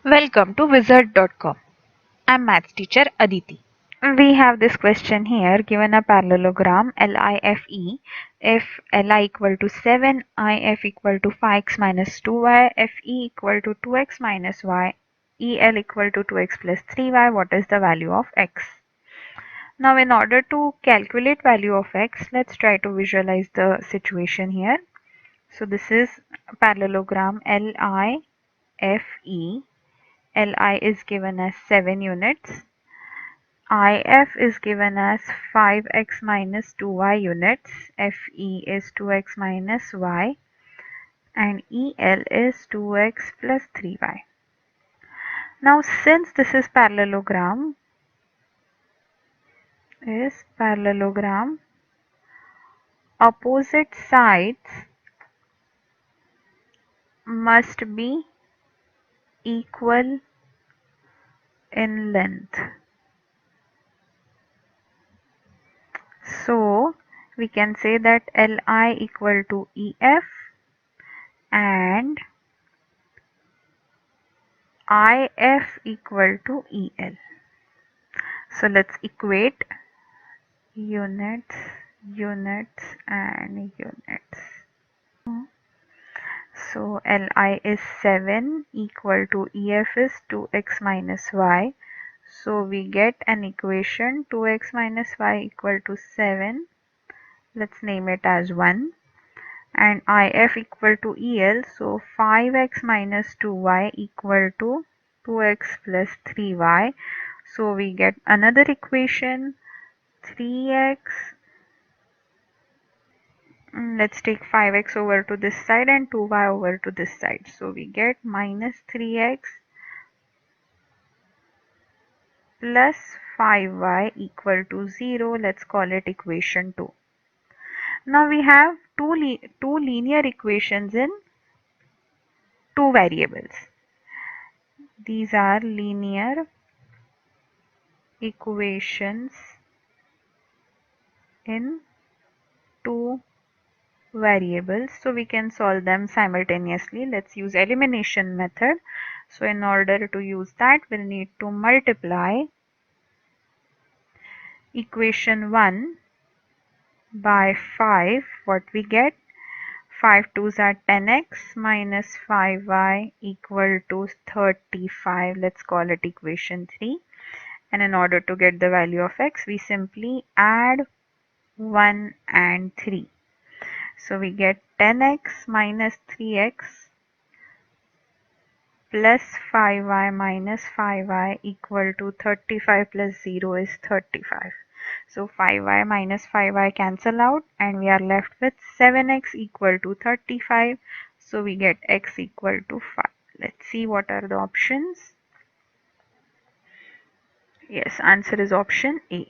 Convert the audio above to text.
Welcome to wizard.com. I'm maths teacher Aditi. We have this question here given a parallelogram LIFE. If Li equal to 7, IF equal to 5x minus 2y, FE equal to 2x minus y, EL equal to 2x plus 3y, what is the value of x? Now in order to calculate value of x, let's try to visualize the situation here. So this is parallelogram LIFE. Li is given as 7 units, IF is given as 5x minus 2y units, FE is 2x minus y, and EL is 2x plus 3y. Now since this is parallelogram, opposite sides must be equal in length. So we can say that Li equal to EF and IF equal to EL. So let's equate units, and units. So Li is 7 equal to EF is 2x minus y. So we get an equation 2x minus y equal to 7. Let's name it as 1. And IF equal to EL. So 5x minus 2y equal to 2x plus 3y. So we get another equation 3x. Let's take 5x over to this side and 2y over to this side. So we get minus 3x plus 5y equal to 0. Let's call it equation 2. Now we have two linear equations in two variables. These are linear equations in two variables, so we can solve them simultaneously. Let's use elimination method. So in order to use that, we'll need to multiply equation 1 by 5. What we get? 5 2s are 10x minus 5y equal to 35. Let's call it equation 3. And in order to get the value of x, we simply add 1 and 3. So we get 10x minus 3x plus 5y minus 5y equal to 35 plus 0 is 35. So 5y minus 5y cancel out and we are left with 7x equal to 35. So we get x equal to 5. Let's see what are the options. Yes, answer is option A.